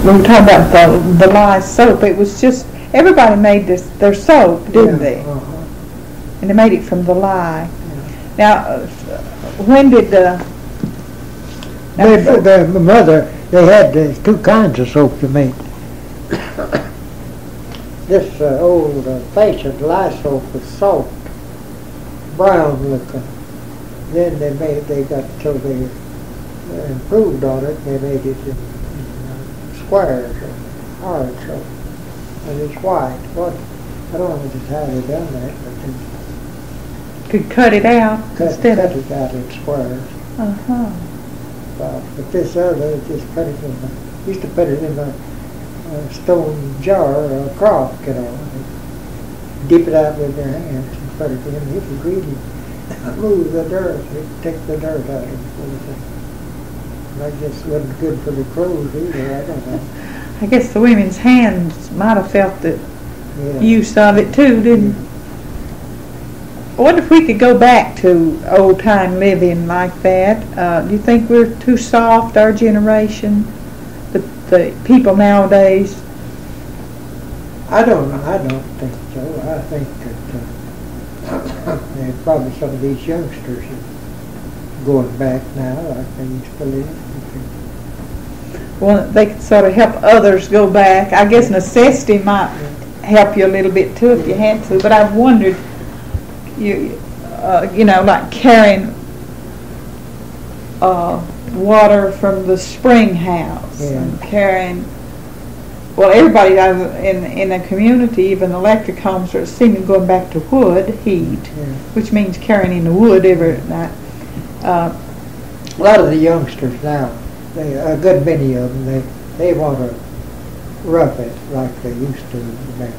we were talking about the lye soap. It was just, everybody made their soap, didn't they? And they made it from the lye. Now, when did the mother, they had two kinds of soap to make. This old-fashioned lye soap was soft, brown looking. Then they got so they improved on it. They made it in squares or hard soap, and it's white. What I don't know just how they done that, but they could cut it out instead of it out in squares. But this other just put it in. Used to put it in a stone jar or a crock, dip it out with their hands and put it in. It would really move the dirt. It'd take the dirt out of it. I guess it wasn't good for the clothes either. I don't know. I guess the women's hands might have felt the use of it too, didn't it? I wonder if we could go back to old-time living like that. Do you think we're too soft, our generation? The people nowadays? I don't think so. I think that probably some of these youngsters are going back now like they used to live. Well, they could sort of help others go back. I guess necessity might help you a little bit too if you had to. But I've wondered, you know, like carrying water from the spring house and carrying. Well, everybody in the community, even electric homes, are seeming going back to wood heat, which means carrying in the wood every night. A lot of the youngsters now, a good many of them, they want to rough it like they used to back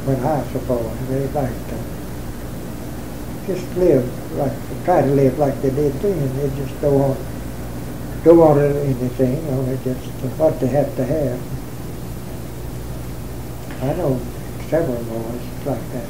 when I suppose. They like to just try to live like they did then. They just don't want anything, only just what they have to have. I know several boys like that.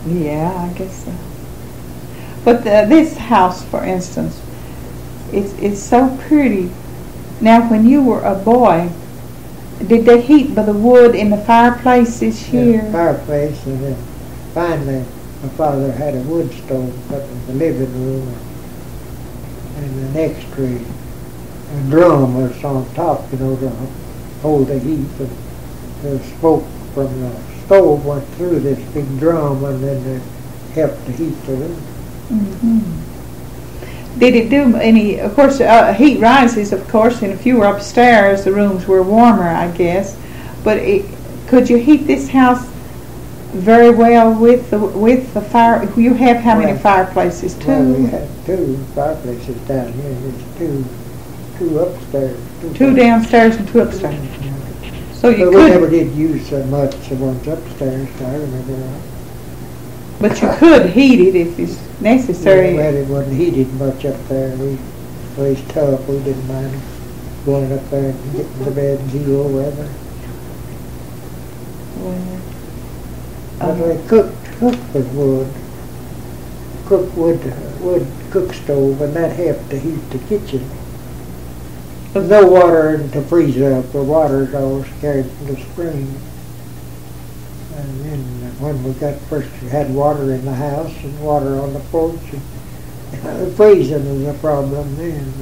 Yeah, I guess so. But this house, for instance, it's so pretty. Now, when you were a boy, did they heat by the wood in the fireplaces here? Yeah, fireplace, and then finally my father had a wood stove up in the living room, and the next tree. A drum was on top, to hold the heat. And the smoke from the stove went through this big drum, and then it helped to heat the room. Did it do any? Of course, heat rises. Of course, and if you were upstairs, the rooms were warmer, I guess. But could you heat this house very well with the fire? You have how many fireplaces? Two. Well, we had two fireplaces down here. There's two upstairs. Two downstairs and two upstairs. So you we never did use so much the ones upstairs, I remember that. But you could heat it if it's necessary. Well, it wasn't heated much up there. We was tough. We didn't mind going up there and getting to bed in 0 weather. But they cooked with wood. Wood cook stove, and that helped to heat the kitchen. There's no water to freeze up. The water's always carried from the spring. And then when we first had water in the house and water on the porch, and freezing was a problem then.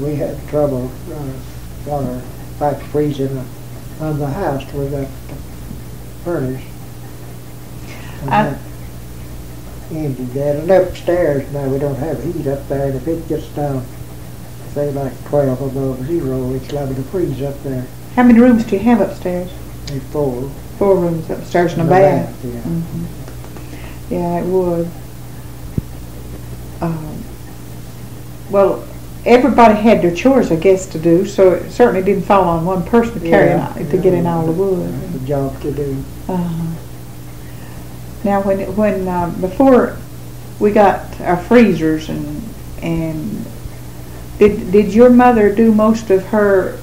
We had trouble water pipes freezing on the house with that furnace. Ended that. And upstairs now we don't have heat up there, and if it gets down, say like 12 above 0, it's liable to freeze up there. How many rooms do you have upstairs? 4. 4 rooms upstairs and a bath. Yeah. Yeah, it would. Well, everybody had their chores, I guess, to do, so it certainly didn't fall on one person to carry to get in all the wood. It's a job to do. Now, when before we got our freezers and did your mother do most of her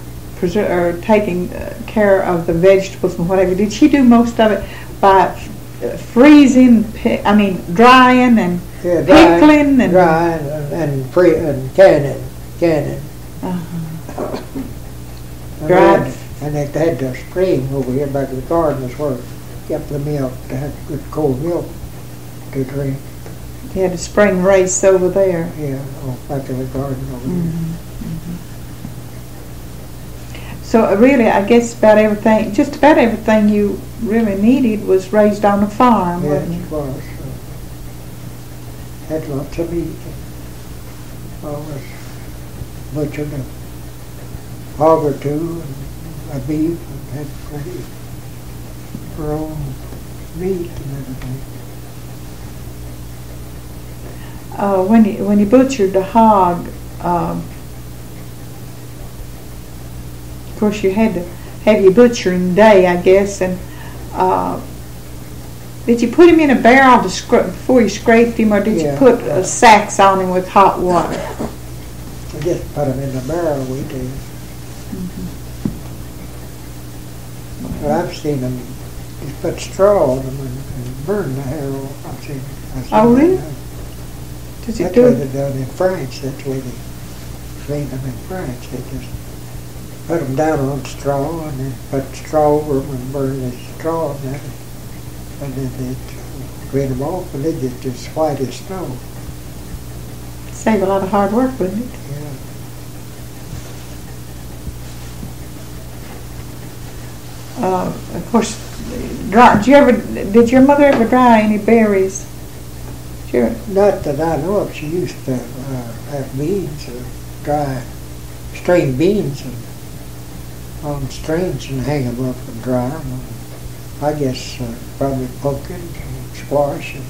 taking care of the vegetables and whatever? Did she do most of it by freezing? Drying and pickling and drying and canning. cannon. Right. And they had the spring over here back in the garden is where kept the milk to have good cold milk to drink. You had a spring race over there. Yeah, back in the garden over there. So really, I guess just about everything you really needed was raised on a farm, wasn't it? It was. Had lots of meat. Always butchered a hog or two, and a beef, and had plenty of our own meat and everything. When you butchered the hog, of course you had to have your butchering day, I guess, and did you put him in a barrel before you scraped him, or did you put sacks on him with hot water? We just put him in the barrel, we did. Well, I've seen them just put straw on them and burn the hair off. I've seen Oh, really? Does it That's do what it? they done in France. That's where they cleaned them in France. They just put them down on straw and then put straw over them and burn the straw on that. And then they'd clean them off and they'd get as white as snow. Save a lot of hard work, wouldn't it? Yeah. Of course, did your mother ever dry any berries? Sure. Not that I know of. She used to have beans, dry string beans on strings and hang them up and dry them. I guess probably pumpkins and squash and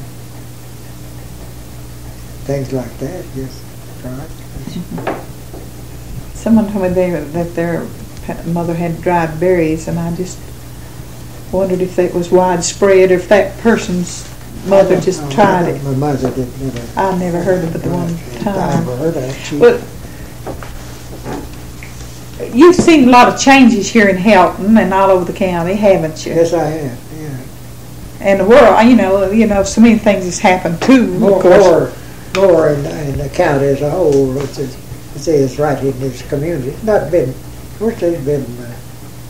things like that, just dry. Someone told me that their mother had dried berries, and I just wondered if that was widespread or if that person's mother just tried it. My mother didn't never. I never heard of it the one time. I never heard of it. Well, you've seen a lot of changes here in Helton and all over the county, haven't you? Yes, I have. Yeah. And the world, you know, so many things has happened too. More in the county as a whole. It's right in this community. It's not been. Of course, there's been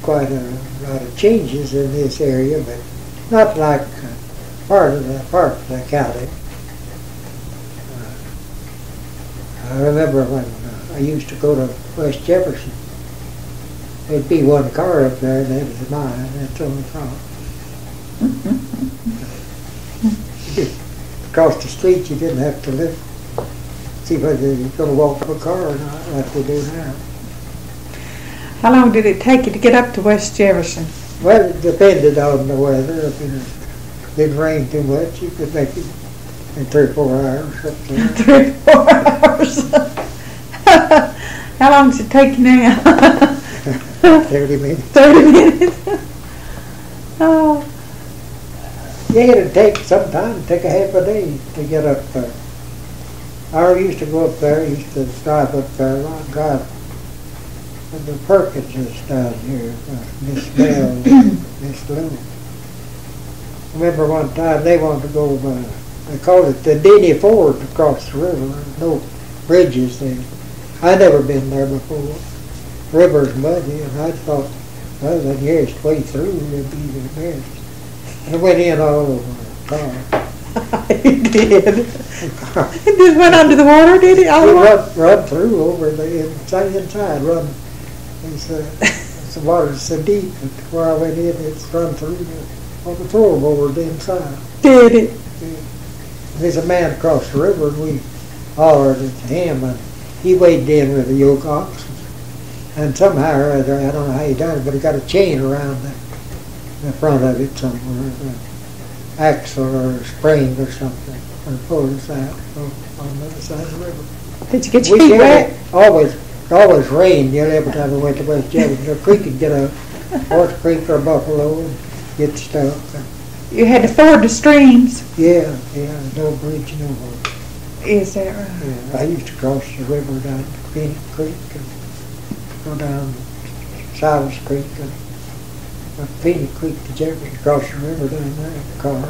quite a lot of changes in this area, but not like part of the county. I remember when I used to go to West Jefferson. There'd be one car up there, and that was mine. That's the only car. Across the street, you didn't have to see whether you're going to walk to a car or not, like they do now. How long did it take you to get up to West Jefferson? Well, it depended on the weather. If it didn't rain too much, you could make it in 3 or 4 hours. 3 or 4 hours. How long does it take you now? 30 minutes. 30 minutes. Oh. Yeah, it'd take a half a day to get up there. I used to go up there, used to drive up there, drive. And the Perkinses down here, Miss Bell and Miss Lou. Remember one time they wanted to go, they called it the Denny Ford across the river. There's no bridges there. I'd never been there before. River's muddy, and I thought, well, the nearest way through would be the best. And I went in all over the car. It did. It just went under the water, did it? Run through over the inside, run. The water's so deep that where I went in, it's run through on the floor over the inside. Did it? Yeah. There's a man across the river, and we hollered at him, and he waded in with a yoke ox. And somehow or other, I don't know how he done it, but he got a chain around the front of it somewhere, an axle or a spring or something, and pulled us out on the other side of the river. Did you get your feet wet? Always rained, every time we went to West Jefferson. The creek would get a horse creek or a buffalo and get stuck. You had to ford the streams. Yeah, no bridge, no more. Is that right? Yeah, I used to cross the river down to Pennington Creek and go down Silas Creek and Pennington Creek to Jefferson, cross the river down there in the car.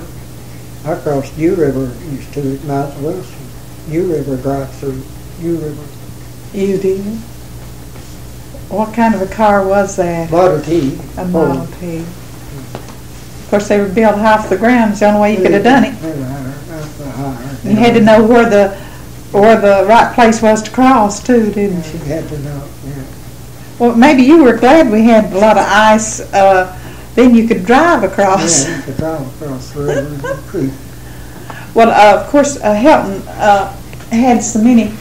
I crossed New River, used to at Mount Wilson. New River drive through New River. You did? What kind of a car was that? Model T. A Model T. Of course, they were built half the ground. It's the only way you could have done it. You had to know where the right place was to cross too, didn't you? You had to know. Yeah. Well, maybe you were glad we had a lot of ice. Then you could drive across. Yeah, you could drive across the river and the creek. Well, of course, Helton had so many.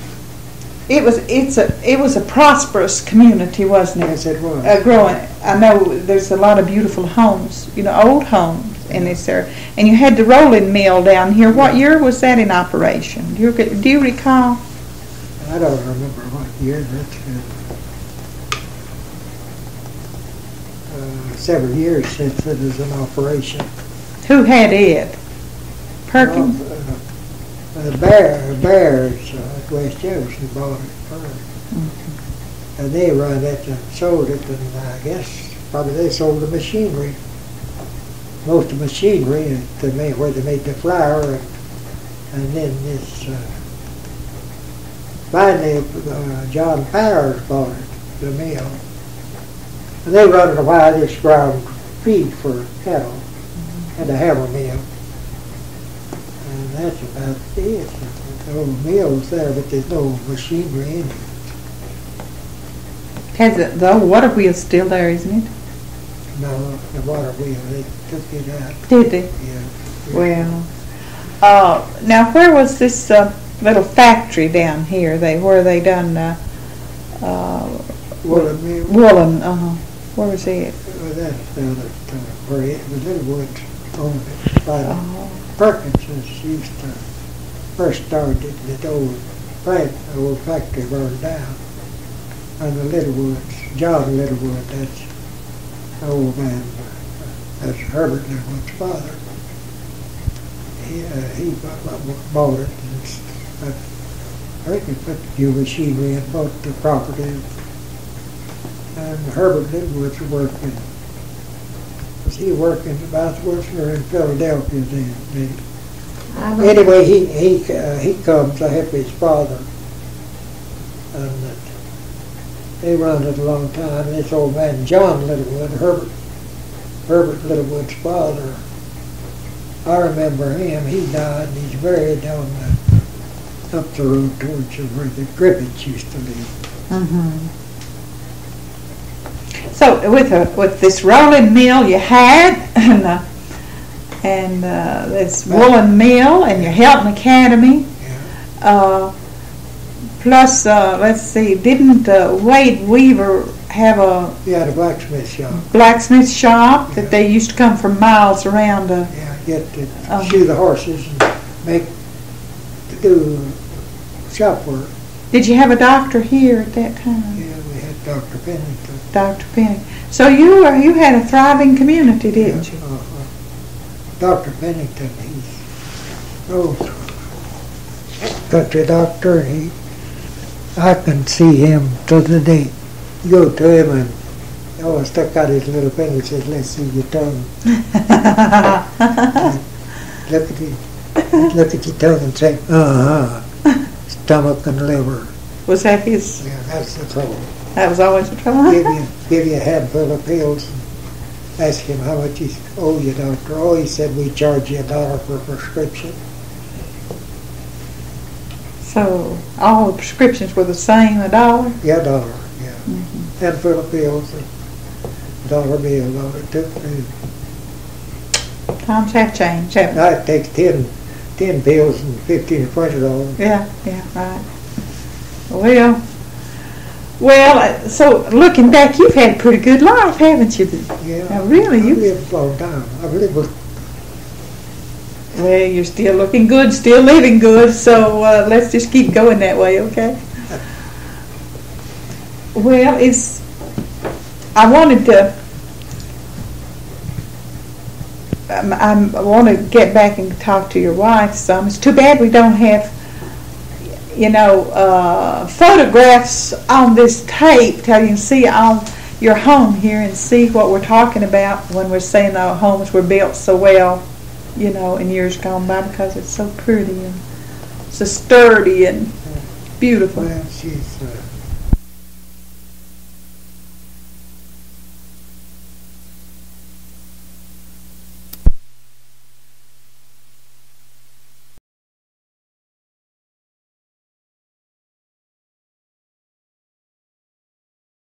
It was a prosperous community, wasn't it? Yes, it was. Growing. I know there's a lot of beautiful homes, old homes in this area. And you had the rolling mill down here. What year was that in operation? Do you recall? I don't remember what year. That's several years since it was in operation. Who had it? Perkins? The Bears at West Jefferson bought it first. Mm-hmm. And they run it and sold it, and I guess probably they sold the machinery. Most of the machinery where they made the flour, and then this finally John Powers bought it, the mill. And they run it a while, just ground feed for cattle, and a hammer mill. And that's about it. The old mill's there, but there's no machinery in it. Has it, the old water wheel's still there, isn't it? No, the water wheel, they took it out. Did they? Yeah. Well, now where was this little factory down here? Where they done Woolen mill. Woolen, where was it? Well, that's down at where the Littlewoods owned it. Perkins used to first started the old plant, the old factory burned down. And the Littlewoods, John Littlewood, that's the old man, that's Herbert Littlewood's father. He bought it. I think he put the new machinery and bought the property. And Herbert Littlewood's working. Was he working about Wilson in Philadelphia then? Anyway, he comes. I help his father, and they run it a long time. And this old man, John Littlewood, Herbert Littlewood's father, I remember him. He died, and he's buried down up the road towards where the Griffiths used to live. Mm-hmm. So with this rolling mill you had, and this woolen mill, and your Helton Academy. Yeah. Plus, let's see, didn't Wade Weaver have a... He had a blacksmith shop. Blacksmith shop that they used to come from miles around to... Yeah, get to shoe the horses and do shop work. Did you have a doctor here at that time? Yeah, we had Dr. Pennington. Dr. Pennington. So you had a thriving community, didn't you? Dr. Pennington, he's country doctor, and I can see him to the day. You go to him and he always stuck out his little finger and said, "Let's see your tongue." Look at your tongue and say, stomach and liver. Was that his? Yeah, that's the trouble. That was always the trouble. give you a handful of pills and ask him how much he owe you, doctor. Oh, he said, we charge you $1 for a prescription. So all the prescriptions were the same, $1? Yeah, $1, yeah. Mm-hmm. Handful of pills, $1 bill on it too. Times have changed, haven't Now it takes 10 pills and $15 or $20. Yeah, right. Well, so looking back, you've had a pretty good life, haven't you? Yeah. Now, really, I've lived a long time. I've lived. Well, you're still looking good, still living good, so let's just keep going that way, okay? Well, I wanted to I want to get back and talk to your wife some. It's too bad we don't have, photographs on this tape so you can see on your home here and see what we're talking about when we're saying our homes were built so well, in years gone by, because it's so pretty and so sturdy and beautiful. Well, she's